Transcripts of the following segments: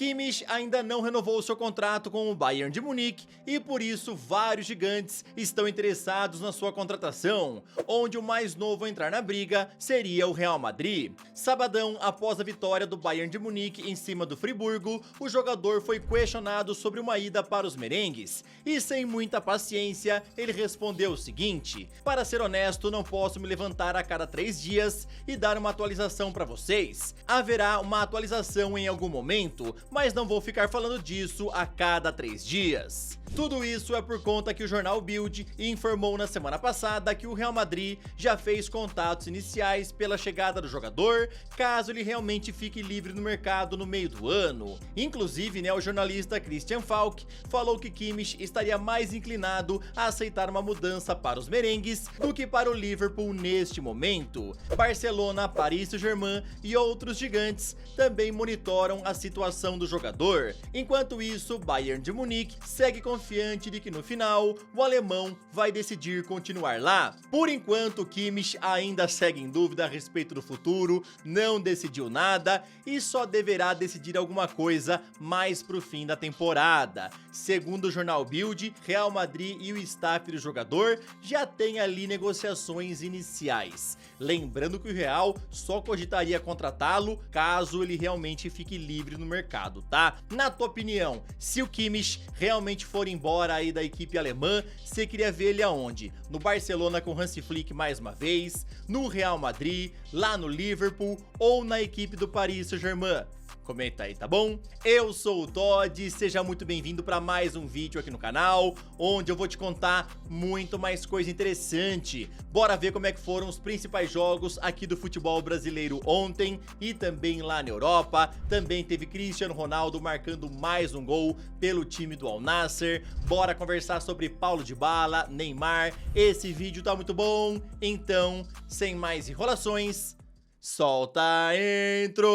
Kimmich ainda não renovou seu contrato com o Bayern de Munique e por isso vários gigantes estão interessados na sua contratação, onde o mais novo a entrar na briga seria o Real Madrid. Sabadão, após a vitória do Bayern de Munique em cima do Friburgo, o jogador foi questionado sobre uma ida para os merengues e, sem muita paciência, ele respondeu o seguinte: para ser honesto, não posso me levantar a cada 3 dias e dar uma atualização para vocês. Haverá uma atualização em algum momento, mas não vou ficar falando disso a cada 3 dias. Tudo isso é por conta que o jornal Bild informou na semana passada que o Real Madrid já fez contatos iniciais pela chegada do jogador, caso ele realmente fique livre no mercado no meio do ano. Inclusive, o jornalista Christian Falk falou que Kimmich estaria mais inclinado a aceitar uma mudança para os merengues do que para o Liverpool neste momento. Barcelona, Paris Saint-Germain e outros gigantes também monitoram a situação do jogador. Enquanto isso, Bayern de Munique segue confiante de que no final o alemão vai decidir continuar lá. Por enquanto, Kimmich ainda segue em dúvida a respeito do futuro, não decidiu nada e só deverá decidir alguma coisa mais pro fim da temporada. Segundo o jornal Bild, Real Madrid e o staff do jogador já têm ali negociações iniciais. Lembrando que o Real só cogitaria contratá-lo caso ele realmente fique livre no mercado, tá? Na tua opinião, se o Kimmich realmente for embora aí da equipe alemã, você queria ver ele aonde? No Barcelona com Hansi Flick mais uma vez, no Real Madrid, lá no Liverpool ou na equipe do Paris Saint-Germain? Comenta aí, tá bom? Eu sou o Todd, seja muito bem-vindo para mais um vídeo aqui no canal, onde eu vou te contar muito mais coisa interessante. Bora ver como é que foram os principais jogos aqui do futebol brasileiro ontem e também lá na Europa. Também teve Cristiano Ronaldo marcando mais um gol pelo time do Al Nassr. Bora conversar sobre Paulo Dybala, Neymar. Esse vídeo tá muito bom, então, sem mais enrolações, solta a intro!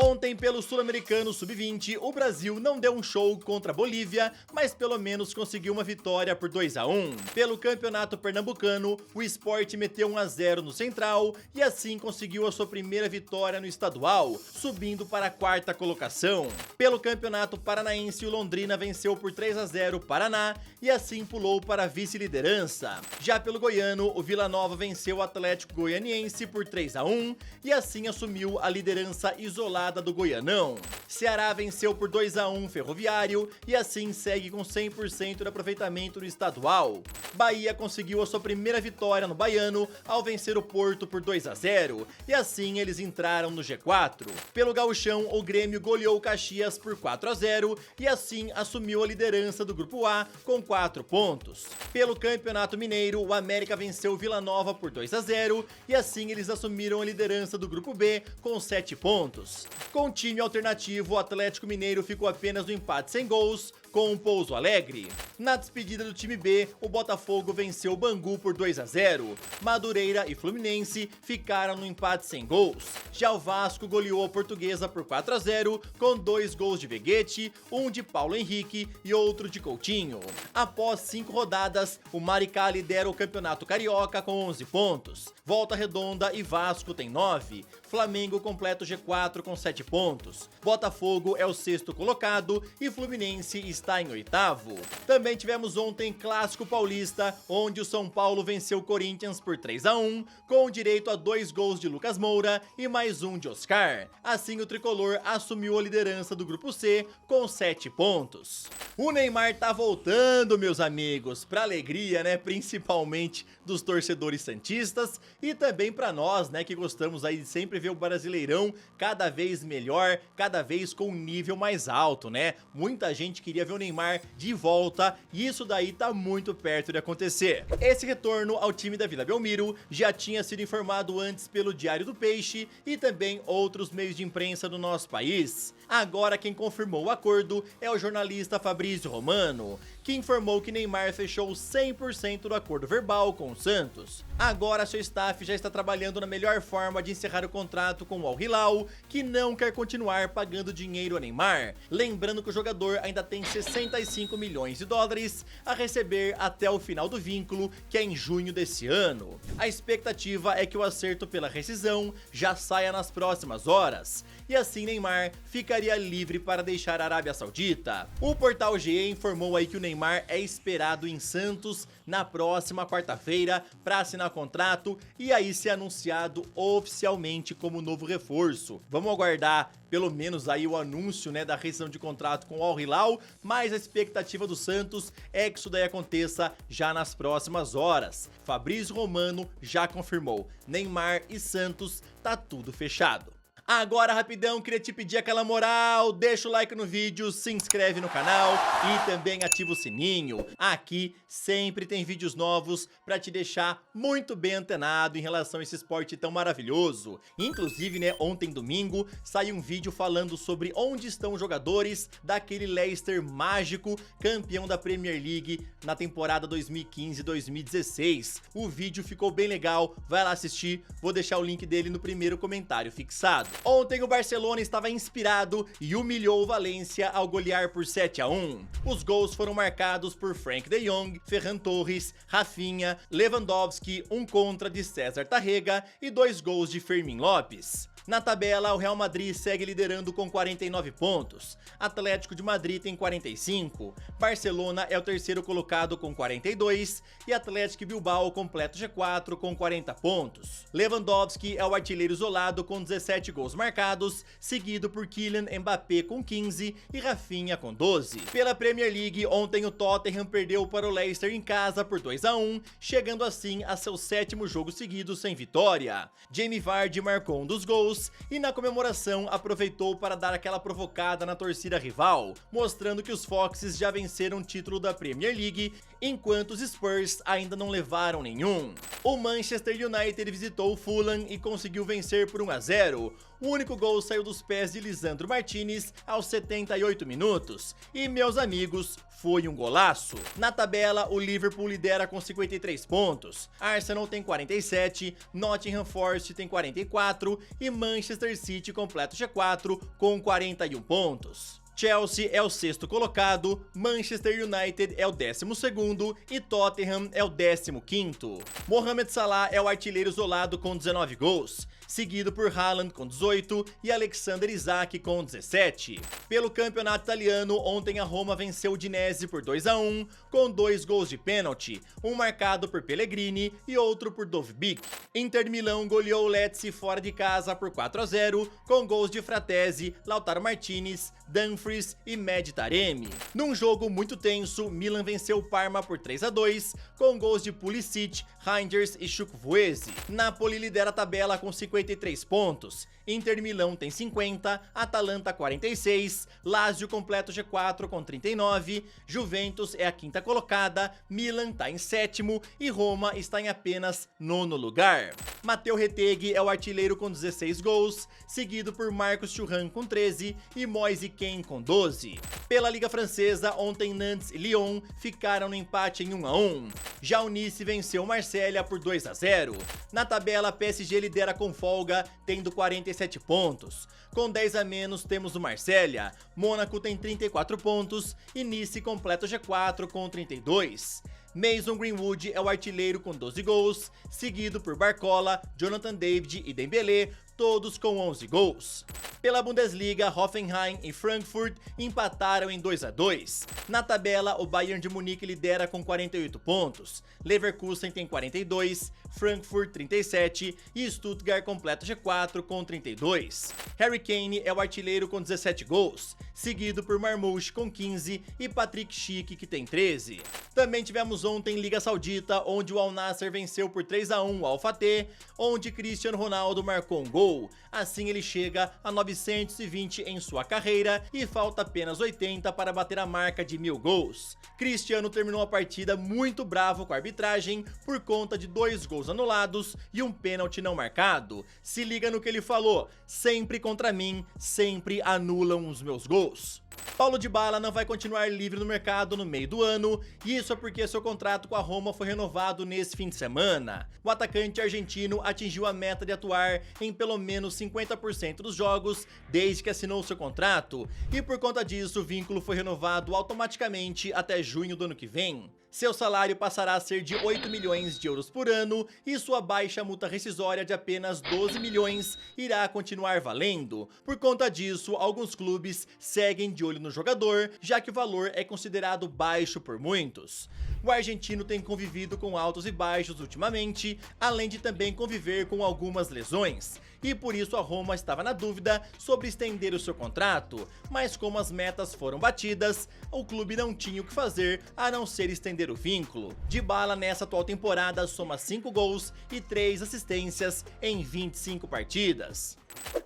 Ontem, pelo Sul-Americano Sub-20, o Brasil não deu um show contra a Bolívia, mas pelo menos conseguiu uma vitória por 2-1. Pelo Campeonato Pernambucano, o Sport meteu 1-0 no Central e assim conseguiu a sua primeira vitória no estadual, subindo para a 4ª colocação. Pelo Campeonato Paranaense, o Londrina venceu por 3-0 o Paraná e assim pulou para a vice-liderança. Já pelo Goiano, o Vila Nova venceu o Atlético Goianiense por 3-1 e assim assumiu a liderança isolada do Goianão. Ceará venceu por 2-1 Ferroviário e assim segue com 100% de aproveitamento no estadual. Bahia conseguiu a sua primeira vitória no Baiano ao vencer o Porto por 2-0 e assim eles entraram no G4. Pelo Gauchão, o Grêmio goleou o Caxias por 4-0 e assim assumiu a liderança do Grupo A com 4 pontos. Pelo Campeonato Mineiro, o América venceu o Vila Nova por 2-0 e assim eles assumiram a liderança do Grupo B com 7 pontos. Com time alternativo, o Atlético Mineiro ficou apenas no empate sem gols com o Pouso Alegre. Na despedida do time B, o Botafogo venceu o Bangu por 2-0. Madureira e Fluminense ficaram no empate sem gols. Já o Vasco goleou a Portuguesa por 4-0, com 2 gols de Veguete, um de Paulo Henrique e outro de Coutinho. Após 5 rodadas, o Maricá lidera o Campeonato Carioca com 11 pontos. Volta Redonda e Vasco tem 9. Flamengo completa o G4 com 7 pontos. Botafogo é o 6º colocado e Fluminense está em 8º. Também tivemos ontem Clássico Paulista, onde o São Paulo venceu o Corinthians por 3-1, com direito a 2 gols de Lucas Moura e mais um de Oscar. Assim, o tricolor assumiu a liderança do Grupo C com 7 pontos. O Neymar tá voltando, meus amigos, pra alegria, principalmente dos torcedores santistas e também pra nós, que gostamos aí de sempre ver o Brasileirão cada vez melhor, cada vez com um nível mais alto, Muita gente queria ver o Neymar de volta e isso daí tá muito perto de acontecer. Esse retorno ao time da Vila Belmiro já tinha sido informado antes pelo Diário do Peixe e também outros meios de imprensa do nosso país. Agora quem confirmou o acordo é o jornalista Fabrício Romano. que informou que Neymar fechou 100% do acordo verbal com o Santos. Agora seu staff já está trabalhando na melhor forma de encerrar o contrato com o Al Hilal, que não quer continuar pagando dinheiro a Neymar. Lembrando que o jogador ainda tem 65 milhões de dólares a receber até o final do vínculo, que é em junho desse ano. A expectativa é que o acerto pela rescisão já saia nas próximas horas, e assim Neymar ficaria livre para deixar a Arábia Saudita. O portal GE informou aí que o Neymar é esperado em Santos na próxima quarta-feira para assinar contrato e aí ser anunciado oficialmente como novo reforço. Vamos aguardar pelo menos aí o anúncio, né, da rescisão de contrato com o Al Hilal, mas a expectativa do Santos é que isso daí aconteça já nas próximas horas. Fabrício Romano já confirmou, Neymar e Santos tá tudo fechado. Agora, rapidão, queria te pedir aquela moral, deixa o like no vídeo, se inscreve no canal e também ativa o sininho. Aqui sempre tem vídeos novos pra te deixar muito bem antenado em relação a esse esporte tão maravilhoso. Inclusive, né, ontem domingo saiu um vídeo falando sobre onde estão os jogadores daquele Leicester mágico, campeão da Premier League na temporada 2015-2016. O vídeo ficou bem legal, vai lá assistir, vou deixar o link dele no primeiro comentário fixado. Ontem o Barcelona estava inspirado e humilhou o Valência ao golear por 7-1. Os gols foram marcados por Frank de Jong, Ferran Torres, Rafinha, Lewandowski, um contra de César Tárrega e 2 gols de Fermín Lopes. Na tabela, o Real Madrid segue liderando com 49 pontos, Atlético de Madrid tem 45, Barcelona é o terceiro colocado com 42 e Atlético Bilbao completa o G4 com 40 pontos. Lewandowski é o artilheiro isolado com 17 gols marcados, seguido por Kylian Mbappé com 15 e Rafinha com 12. Pela Premier League, ontem o Tottenham perdeu para o Leicester em casa por 2-1, chegando assim a seu 7º jogo seguido sem vitória. Jamie Vardy marcou um dos gols e na comemoração aproveitou para dar aquela provocada na torcida rival, mostrando que os Foxes já venceram o título da Premier League, enquanto os Spurs ainda não levaram nenhum. O Manchester United visitou o Fulham e conseguiu vencer por 1-0. O único gol saiu dos pés de Lisandro Martinez aos 78 minutos. E, meus amigos, foi um golaço. Na tabela, o Liverpool lidera com 53 pontos. Arsenal tem 47, Nottingham Forest tem 44 e Manchester City completa o G4 com 41 pontos. Chelsea é o 6º colocado, Manchester United é o 12º e Tottenham é o 15º. Mohamed Salah é o artilheiro isolado com 19 gols, seguido por Haaland com 18 e Alexander Isak com 17. Pelo campeonato italiano, ontem a Roma venceu o Udinese por 2-1, com 2 gols de pênalti, um marcado por Pellegrini e outro por Dovbyk. Inter Milão goleou o Lecce fora de casa por 4-0, com gols de Fratesi, Lautaro Martinez, Dumfries e Mehdi Taremi. Num jogo muito tenso, Milan venceu o Parma por 3-2, com gols de Pulisic, Reinders e Chukwueze. Napoli lidera a tabela com 53 pontos, Inter Milão tem 50, Atalanta 46, Lazio completa o G4 com 39, Juventus é a 5ª colocada, Milan tá em 7º e Roma está em apenas 9º lugar. Matteo Retegui é o artilheiro com 16 gols, seguido por Marcos Thuram com 13 e Moise Kean com 12. Pela Liga Francesa, ontem Nantes e Lyon ficaram no empate em 1-1. Já o Nice venceu o Marselha por 2-0. Na tabela, PSG lidera com folga, tendo 47 pontos. Com 10 a menos temos o Marselha, Mônaco tem 34 pontos e Nice completa o G4 com 32. Mason Greenwood é o artilheiro com 12 gols, seguido por Barcola, Jonathan David e Dembélé, todos com 11 gols. Pela Bundesliga, Hoffenheim e Frankfurt empataram em 2-2. Na tabela, o Bayern de Munique lidera com 48 pontos, Leverkusen tem 42, Frankfurt 37 e Stuttgart completa G4 com 32. Harry Kane é o artilheiro com 17 gols, seguido por Marmoush com 15 e Patrick Schick que tem 13. Também tivemos ontem Liga Saudita, onde o Al Nassr venceu por 3-1 o Al Fateh, onde Cristiano Ronaldo marcou um gol. Assim ele chega a 920 em sua carreira e falta apenas 80 para bater a marca de 1000 gols. Cristiano terminou a partida muito bravo com a arbitragem por conta de 2 gols gols anulados e um pênalti não marcado. Se liga no que ele falou: sempre contra mim, sempre anulam os meus gols. Paulo Dybala não vai continuar livre no mercado no meio do ano, e isso é porque seu contrato com a Roma foi renovado nesse fim de semana. O atacante argentino atingiu a meta de atuar em pelo menos 50% dos jogos desde que assinou seu contrato, e por conta disso o vínculo foi renovado automaticamente até junho do ano que vem. Seu salário passará a ser de 8 milhões de euros por ano e sua baixa multa rescisória de apenas 12 milhões irá continuar valendo. Por conta disso, alguns clubes seguem de olho no jogador, já que o valor é considerado baixo por muitos. O argentino tem convivido com altos e baixos ultimamente, além de também conviver com algumas lesões. E por isso a Roma estava na dúvida sobre estender o seu contrato, mas como as metas foram batidas, o clube não tinha o que fazer a não ser estender o vínculo. Dybala nessa atual temporada soma 5 gols e 3 assistências em 25 partidas.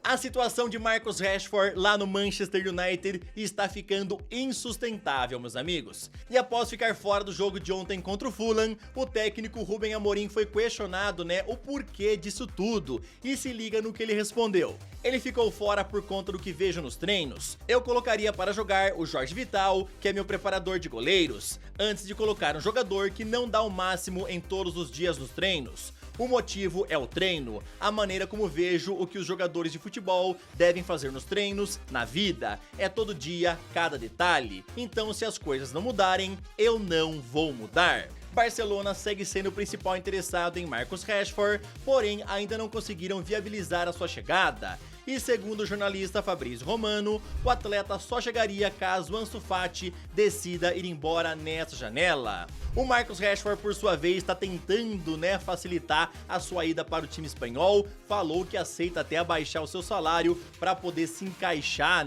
A situação de Marcus Rashford lá no Manchester United está ficando insustentável, meus amigos. E após ficar fora do jogo de ontem contra o Fulham, o técnico Ruben Amorim foi questionado, o porquê disso tudo. E se liga no que ele respondeu. Ele ficou fora por conta do que vejo nos treinos. Eu colocaria para jogar o Jorge Vital, que é meu preparador de goleiros, antes de colocar um jogador que não dá o máximo em todos os dias nos treinos. O motivo é o treino, a maneira como vejo o que os jogadores de futebol devem fazer nos treinos, na vida. É todo dia, cada detalhe. Então, se as coisas não mudarem, eu não vou mudar. Barcelona segue sendo o principal interessado em Marcus Rashford, porém ainda não conseguiram viabilizar a sua chegada. E segundo o jornalista Fabrício Romano, o atleta só chegaria caso Ansu Fati decida ir embora nessa janela. O Marcus Rashford, por sua vez, está tentando facilitar a sua ida para o time espanhol, falou que aceita até abaixar o seu salário para poder se encaixar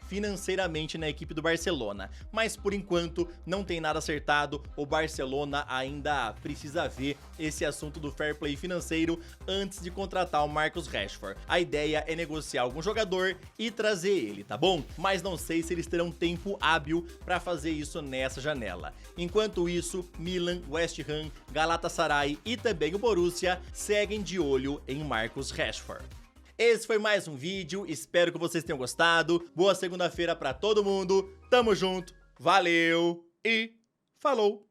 financeiramente na equipe do Barcelona, mas por enquanto não tem nada acertado. O Barcelona ainda precisa ver esse assunto do fair play financeiro antes de contratar o Marcus Rashford. A ideia é negociar algum jogador e trazer ele, tá bom? Mas não sei se eles terão tempo hábil para fazer isso nessa janela. Enquanto isso, Milan, West Ham, Galatasaray e também o Borussia seguem de olho em Marcus Rashford. Esse foi mais um vídeo, espero que vocês tenham gostado. Boa segunda-feira pra todo mundo, tamo junto, valeu e falou!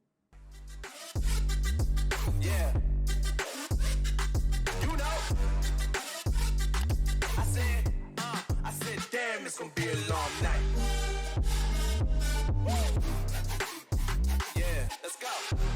Let's go.